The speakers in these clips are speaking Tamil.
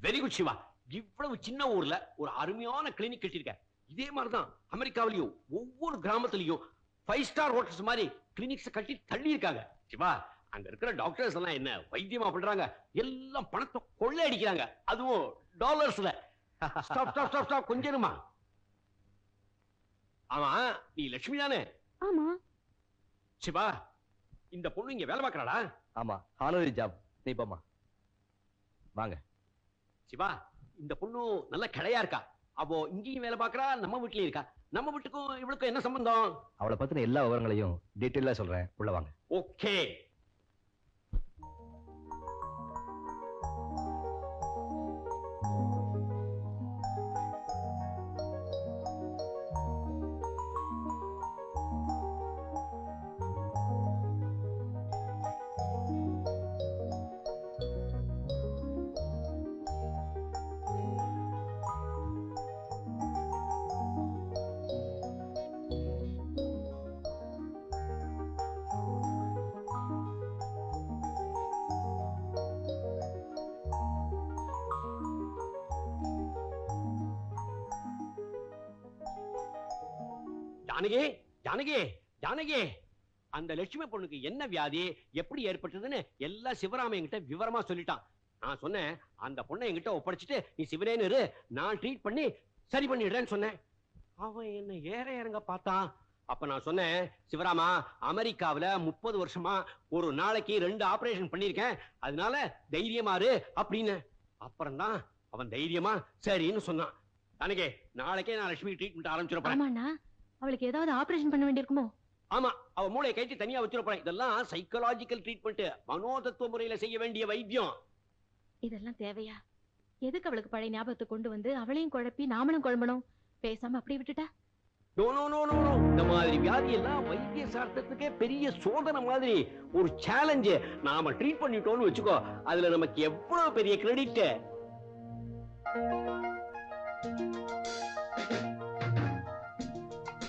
Very good Siva. இவ்வளவு சின்ன ஊர்ல ஒரு அருமையான கிளினிக் கட்டிருக்க. இதே மாதிரிதான் அமெரிக்காவிலையும் ஒவ்வொரு கிராமத்திலையும் 5 ஸ்டார் ஹோட்டல்ஸ் மாதிரி கிளினிக்ஸ் கட்டி தள்ளி இருக்காங்க. சிவா, அங்க இருக்கிற டாக்டர்ஸ் எல்லாம் என்ன வைத்தியமா பண்றாங்க? எல்லாம் பணத்தை கொள்ளை அடிக்கிறாங்க, அதுவும் டாலர்ஸ்ல. ஸ்டாப் ஸ்டாப் ஸ்டாப் ஸ்டாப், கொஞ்சமா. ஆமா, நீ லட்சுமி தானே? ஆமா. சிவா, இந்த பொண்ணு இங்க வேலை பார்க்கறாடா? ஆமா, ஹானரி ஜாப். நீ போமா, வாங்க. சிவா, இந்த பொண்ணு நல்ல கடையா இருக்கா. அப்போ இங்கேயும் வேலை பார்க்கறா, நம்ம வீட்லயும் இருக்கா. நம்ம வீட்டுக்கும் இவளுக்கும் என்ன சம்பந்தம்? அவளை பத்தின எல்லா விவரங்களையும் டீட்டெயிலா சொல்றேன், உள்ள வாங்க. ஓகே. ஜானகி, ஜானகி, ஜானகி, அந்த லட்சுமி பொண்ணுக்கு என்ன வியாதி, எப்படி ஏற்பட்டதுன்னு எல்லாம் சிவராம என்கிட்ட விவரமா சொல்லிட்டான். நான் சொன்னேன், அந்த பொண்ணை என்கிட்ட ஒப்படைச்சிட்டு நீ சிவனேன்னு இரு, நான் ட்ரீட் பண்ணி சரி பண்ணிடுறேன்னு சொன்னேன். அவன் என்ன ஏற இறங்க பார்த்தான். அப்ப நான் சொன்னேன், சிவராமா, அமெரிக்காவில 30 வருஷமா ஒரு நாளைக்கு 2 ஆபரேஷன் பண்ணிருக்கேன், அதனால தைரியமா இரு அப்படின்னு. அப்புறம் தான் அவன் தைரியமா சரின்னு சொன்னான். ஜானகி, நாளைக்கே நான் லட்சுமி ட்ரீட்மெண்ட் ஆரம்பிச்சிருப்பேன். அவளுக்கு ஏதாவது ஆபரேஷன் பண்ண வேண்டியிருக்குமோ? ஆமா, அவ மூளையை கட்டி தனியா வச்சிருப்பேன். இதெல்லாம் சைக்காலஜிக்கல் ட்ரீட்மெண்ட், மனோதத்துவ முறையில செய்ய வேண்டிய வைத்தியம். இதெல்லாம் தேவையா? எதுக்கு அவளுக்கு பழைய ஞாபகத்தை கொண்டு வந்து அவளையும் குழப்பி நாமளும் குழம்பணும்? பேசாம அப்படி விட்டுட்டா? No no no no no. இந்த மாதிரி வியாதி எல்லாம் வைத்திய சாஸ்திரத்துக்கே பெரிய சோதனை மாதிரி, ஒரு சேலஞ்சு. நாம ட்ரீட் பண்ணிட்டோம்னு வச்சுக்கோ, அதுல நமக்கு எவ்வளவு பெரிய கிரெடிட்.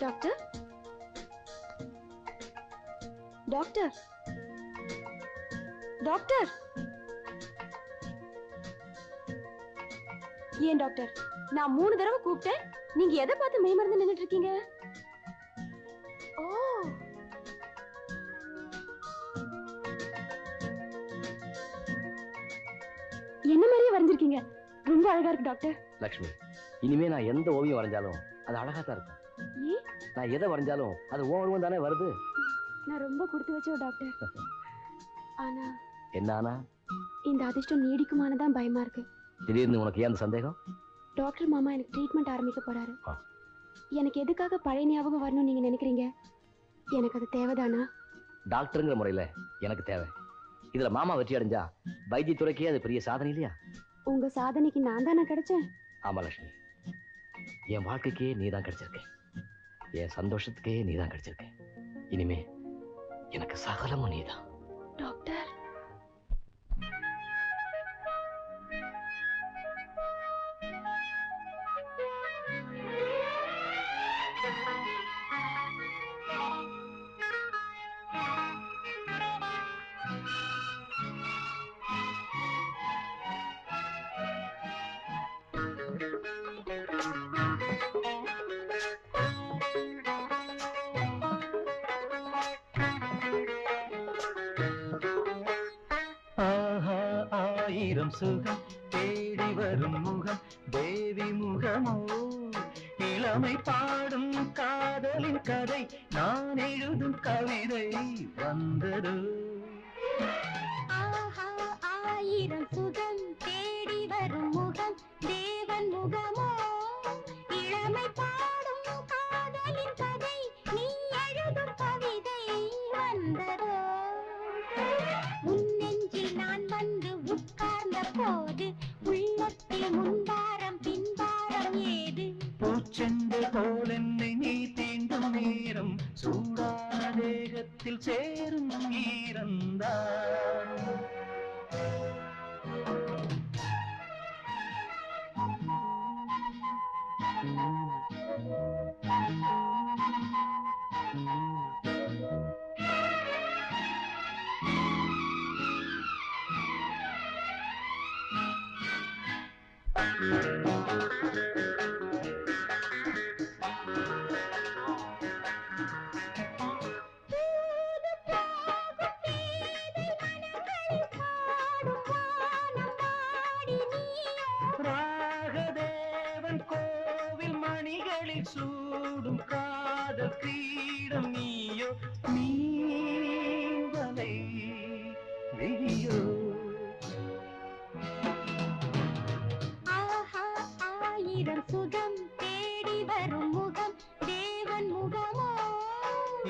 Doctor, doctor, doctor. ஏன் டாக்டர், நான் 3 தடவை கூப்பிட்டேன், நீங்க எதை பார்த்து மெய்மறந்து நின்னுட்டு இருக்கீங்க? ஓ, என்ன மாதிரியே வரைஞ்சிருக்கீங்க. ரொம்ப அழகா இருக்கு டாக்டர். லட்சுமி, இனிமே நான் எந்த ஓவியம் வரைஞ்சாலும் அது அழகா தான் இருக்கும். நான் எதை வரைஞ்சாலும் அது உருவம் தானே வருது. நான் ரொம்ப கொடுத்து வச்சோம் டாக்டர். ஆனா என்ன ஆனா? இந்த அதிர்ஷ்டம் நீடிக்குமானதான் பயமா இருக்கு. திடீர்னு உனக்கு ஏன் சந்தேகம்? டாக்டர் மாமா எனக்கு ட்ரீட்மெண்ட் ஆரம்பிக்க போறாரு. எனக்கு எதுக்காக பழைய ஞாபகம் வரணும் நீங்க நினைக்கிறீங்க? எனக்கு அது தேவைதானா? டாக்டருங்கிற முறையில எனக்கு தேவை. இதுல மாமா வெற்றி அடைஞ்சா வைத்தியத்துறைக்கே அது பெரிய சாதனை இல்லையா? உங்க சாதனைக்கு நான் தானே கிடைச்சேன். ஆமா லட்சுமி, என் வாழ்க்கைக்கே நீதான் கிடைச்சிருக்க, என் சந்தோஷத்துக்கே நீதான் கிடைச்சிருக்க. இனிமே எனக்கு சகலமும் நீதான். டாக்டர், ஆயிரம் சுகம் தேடி வரும் முகம் தேவி முகமோ, இளமை பாடும் காதலின் கதை நான் எழுதும் கவிதை வந்ததோ. ஆயிரம் சுகம் தேடி வரும் முகம் தேவன் முகமோ, இளமை பாடும் காதலின் கதை நீ எழுதும் கவிதை வந்ததோ. உன் நெஞ்சில் நான் வந்து உட்கார்ந்த போது உள்ளத்தில் முன்பாரம் பின்பாரம் ஏது? பூச்செண்டு போல் என்னை நீ தீண்டும் நேரம் சூடான தேகத்தில் சேரும் ஈரந்தான். ராகதேவன் கோவில் மணிகளில் சூடும் காதல் கிரீடம் நீயோ நீவலை விழியோ ஆஹா ஆயிரம் சுகம் தேடி வரும் முகம் தேவன் முகமோ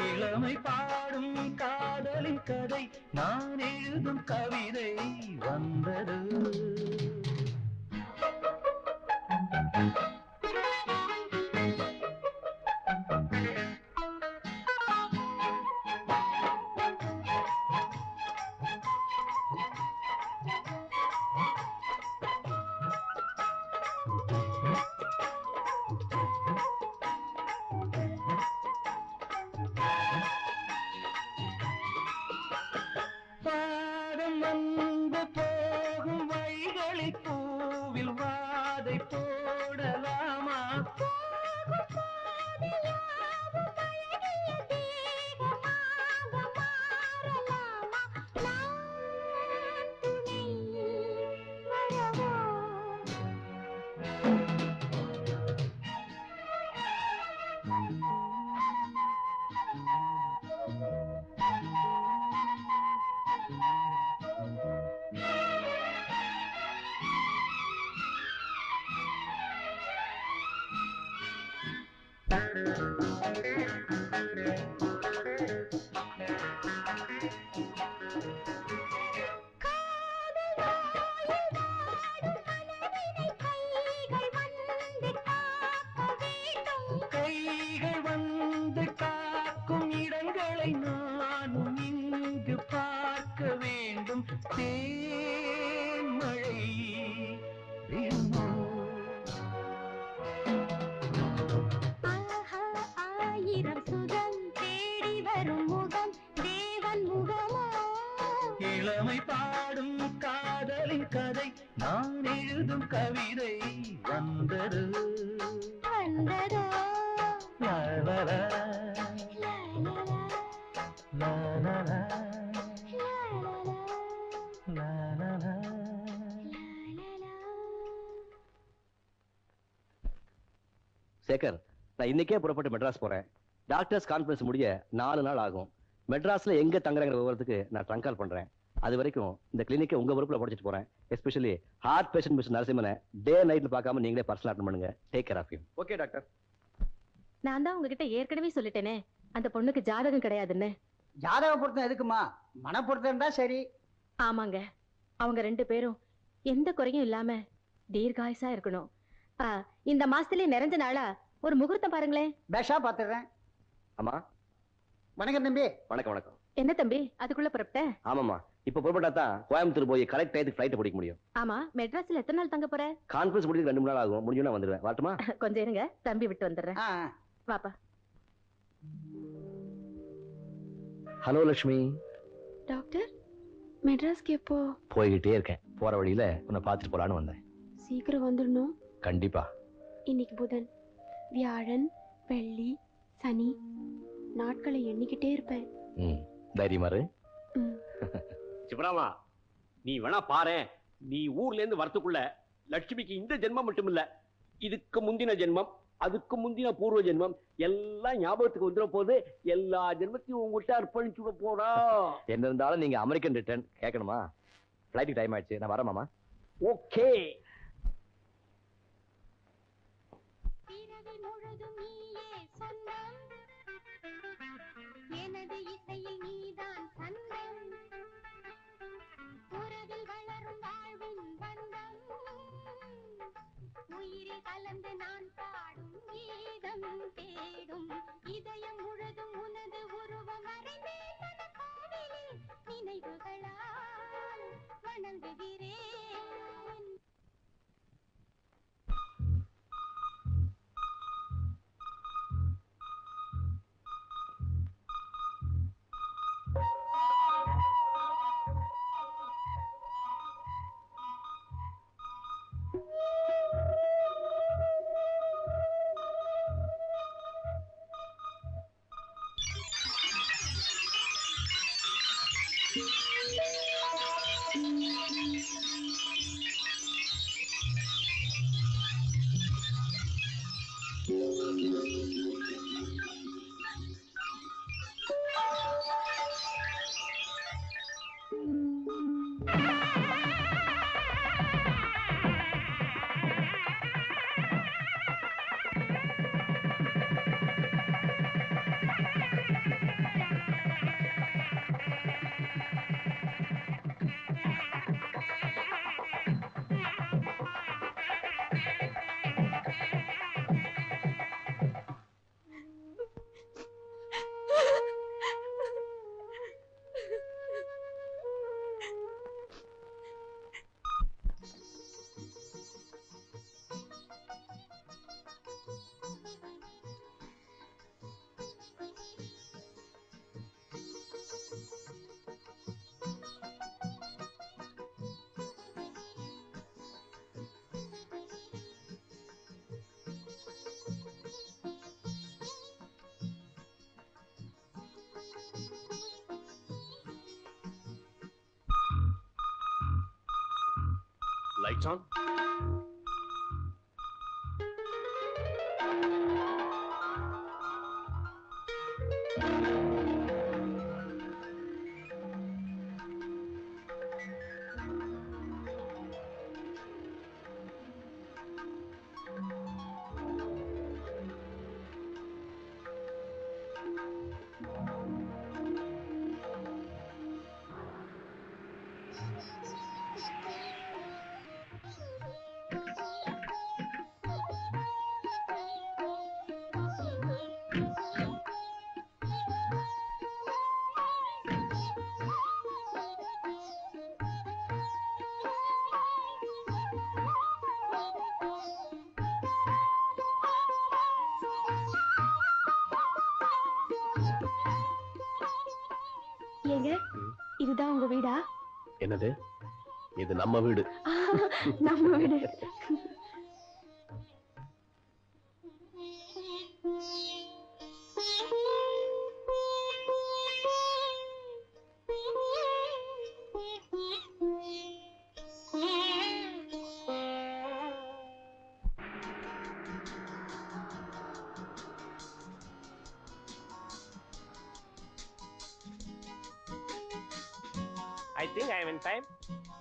இளமை பாடும் காதலின் கதை நான் எழுதும் கவிதை வந்தது பாதம் வந்து போகும் வழிகளில் பூவில் வாதை போடலாமா கைகள் வந்து காக்கும் இடங்களை நானும் இங்கு பார்க்க வேண்டும் தேன்மழை விழுமோ ஆஹா ஆயிரம் சுகம் தேடி வரும் முகம் தேவன் முகமோ இளமை பாடும் காதலின் கதை நான் எழுதும் கவிதை வந்தது வந்ததோ லா லா லா, லா லா லா, லா லா லா, லா லா லா, லா லா லா. லா லா லா. சேகர், நான் இன்னைக்கே புறப்பட்டு மெட்ராஸ் போறேன். டாக்டர்ஸ் கான்ஃபரன்ஸ் முடிய 4 நாள் ஆகும். மெட்ராஸ்ல எங்க தங்குறங்கிற விவரத்துக்கு நான் ட்ரங்க் கால் பண்றேன். அது வரைக்கும் இந்த கிளினிக்கை உங்க பொறுப்புல படிச்சுட்டு போறேன். எஸ்பெஷலி ஹார்ட் பேஷண்ட் மிஸ்டர் நரசிம்மனை டே நைட்ல பார்க்காம நீங்களே பர்சனல் அட்டெண்ட் பண்ணுங்க. Take care of you. Okay doctor. நான் தான் உங்ககிட்ட ஏற்கனவே சொல்லிட்டேனே அந்த பொண்ணுக்கு ஜாதகம் கிடையாதுன்னு. ஜாதக பொருத்தம் எதுக்குமா? மன பொருத்தம் தான் சரி. ஆமாங்க, அவங்க 2 பேரும் எந்த குறையும் இல்லாம தீர்காயுசா இருக்கணும். இந்த மாசத்துலயே நிறைஞ்ச நாளா ஒரு முகூர்த்தம் பாருங்களேன். பேஷா பாத்துறேன். ஆமா, வணக்கம் தம்பி. வணக்கம் வணக்கம். என்ன தம்பி அதுக்குள்ள புறப்பட்ட? ஆமாமா, இப்ப புறப்பட்டா தான் கோயம்புத்தூர் போய் கரெக்ட் டயத்துக்கு ஃபிளைட் பிடிக்க முடியும். ஆமா, மெட்ராஸ்ல எத்தனை நாள் தங்க போற? கான்ஃபரன்ஸ் முடிஞ்சு 2 நாள் ஆகும். முடிஞ்சோன்னா வந்துடுவேன். வரட்டுமா? கொஞ்சம் இருங்க, தம்பி விட்டு வந்துடுறேன். ஆ, வாப்பா. ஹலோ லட்சுமி. டாக்டர், மெட்ராஸ்க்கு எப்போ? போய்கிட்டே இருக்கேன். போற வழியில உன்னை பார்த்துட்டு போலான்னு வந்தேன். சீக்கிரம் வந்துடணும். கண்டிப்பா. இன்னைக்கு புதன், வியாழன், வெள்ளி, சனி, நாட்களை எண்ணிக்கிட்டே இருப்பேன். தைரியமா இரு. சிவராமா, நீ வேணா பாரு. நீ ஊர்ல இருந்து வரத்துக்குள்ள லட்சுமிக்கு இந்த ஜென்மம் மட்டும் இல்ல, இதுக்கு முந்தின ஜென்மம், அதுக்கு முந்தின பூர்வ ஜென்மம் எல்லாம் ஞாபகத்துக்கு வந்துட போது. எல்லா ஜென்மத்தையும் உங்ககிட்ட அர்ப்பணிச்சுட போறா. என்ன இருந்தாலும் நீங்க அமெரிக்கன் ரிட்டர்ன் கேட்கணுமா? ஃபிளைட்டுக்கு டைம் ஆயிடுச்சு, நான் வரேன் மாமா. ஓகே. எனது இசையில் நீதான் சந்தம், உறவில் வளரும் வாழ்வின் பந்தம், உயிரில் கலந்து நான் பாடும் கீதம் தேடும் இதயம் முழுதும் உனது உருவம் மறைந்தே தன கோவிலில் நினைவுகளால் வணங்குகிறேன். Lights on. ஏங்க இதுதான் உங்க வீடா? என்னது? இது நம்ம வீடு. நம்ம வீடு. I think I am in time.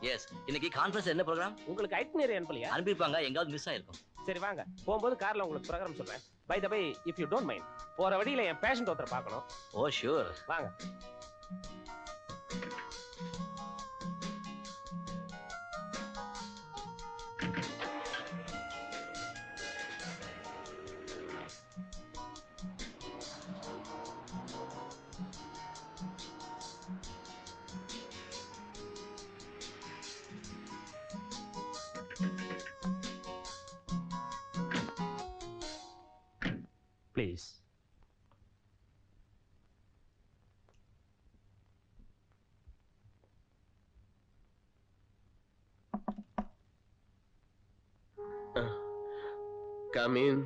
Yes, இன்னைக்கு கான்ஃபரன்ஸ் என்ன ப்ரோகிராம்? உங்களுக்கு ஐட்னரி அனுப்பலையா? அனுப்பிப்பாங்க, எங்காவது மிஸ் ஆயிருக்கும். சரி வாங்க, போகும்போது கார்ல உங்களுக்கு ப்ரோகிராம் சொல்றேன். By the by, if you don't mind, போற வழியில என் பேஷண்ட் ஒருத்தர் பார்க்கணும். Oh sure. வாங்க. Please. Come in.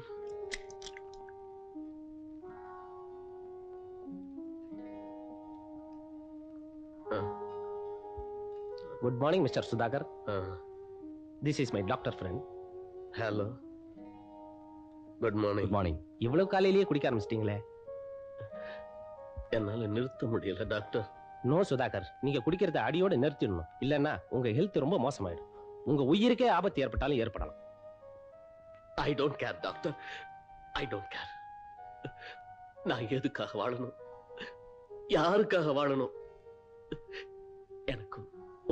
Good morning, Mr. Sudhakar. This is my doctor friend. Hello. Good morning. Good morning. இவ்வளவு காலையிலேயே குடிக்க ஆரம்பிச்சிட்டீங்களே? என்னால நிறுத்த முடியல டாக்டர். நோ சுதாகர், நீங்க குடிக்கிறத அடியோட நிறுத்திடணும். இல்லன்னா உங்க ஹெல்த் ரொம்ப மோசமாயிடும். உங்க உயிருக்கே ஆபத்து ஏற்பட்டாலும் ஏற்படலாம். I don't care doctor. I don't care. நான் எதுக்காக வாழணும்? யாருக்காக வாழணும்? எனக்கு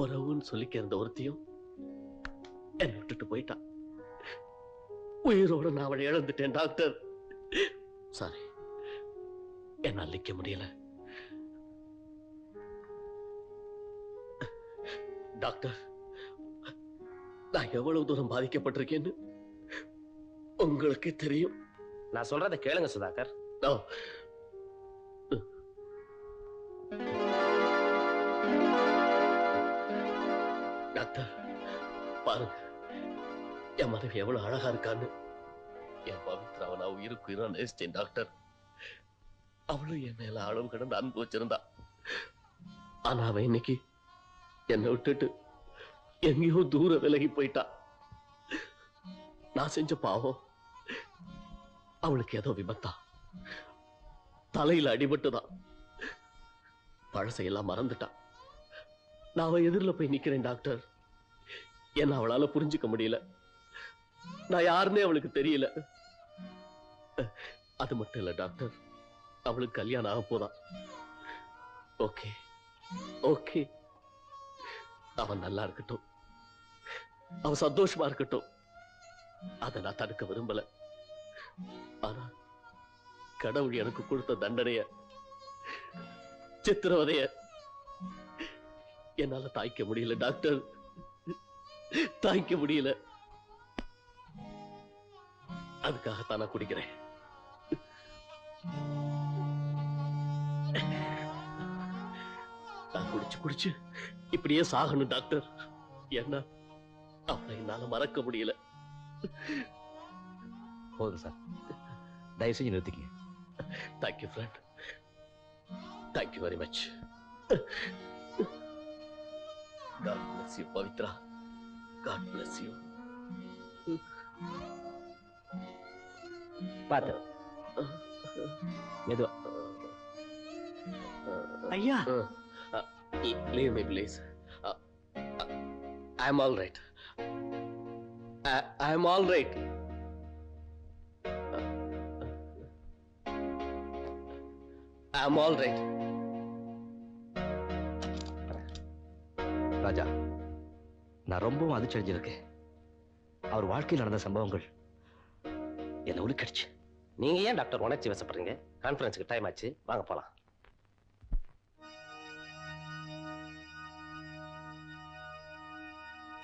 உறவுன்னு சொல்லிக்க இருந்த ஒருத்தியும் என்னை விட்டுட்டு போயிட்டான். உயிரோட நான் அவளை இழந்துட்டேன் டாக்டர். சாரி, என்னால் நிக்க முடியல டாக்டர். நான் எவ்வளவு தூரம் பாதிக்கப்பட்டிருக்கேன்னு உங்களுக்கே தெரியும். நான் சொல்றத கேளுங்க சுதாகர். டாக்டர் பாருங்க, என் மனைவி எவ்வளவு அழகா இருக்கான்னு. என் பவித்ராவை நான் உயிருக்கு உயிரா நேசிச்சேன் டாக்டர். அவளும் என் மேல அளவு கடந்து அன்பு வச்சிருந்தா. ஆனா அவ இன்னைக்கு என்னை விட்டுட்டு எங்கேயோ தூர விலகி போயிட்டா. நான் செஞ்ச பாவம், அவளுக்கு ஏதோ விபத்தா, தலையில அடிபட்டுதான், பழசையெல்லாம் மறந்துட்டா. நான் அவ எதிரில் போய் நிக்கிறேன் டாக்டர். என்ன அவளால புரிஞ்சுக்க முடியல. நான் யாருன்னே அவளுக்கு தெரியல. அது மட்டும் இல்ல டாக்டர், அவளுக்கு கல்யாணம் ஆக போதான். ஓகே ஓகே, அவன் நல்லா இருக்கட்டும், அவன் சந்தோஷமா இருக்கட்டும். அதை நான் தடுக்க விரும்பல. ஆனா கடவுள் எனக்கு கொடுத்த தண்டனைய, சித்திரவதைய என்னால தாய்க்க முடியல டாக்டர். தாய்க்க முடியல. அதுக்காகத்தான் நான் குடிக்கிறேன். நான் குடிச்சு குடிச்சு இப்படியே சாகணும் டாக்டர். என்ன அவளை என்னால மறக்க முடியல. போதும் சார், தயவு செஞ்சு நிறுத்திக்க. Thank you friend, thank you very much. God bless you, Pavithra. God bless you. பார்த்து மெதுவா. ஐயா Leave me, please. I'm all right. I'm all right. I'm all right. ராஜா, நான் ரொம்பவும் அதிர்ச்சி அடைஞ்சிருக்கேன். அவர் வாழ்க்கையில் நடந்த சம்பவங்கள் என்ன உலுக்கடிச்சு. நீங்க ஏன் டாக்டர் உணர்ச்சி வசப்படுறீங்க? கான்ஃபரன்ஸுக்கு டைம் ஆச்சு, வாங்க போலாம்.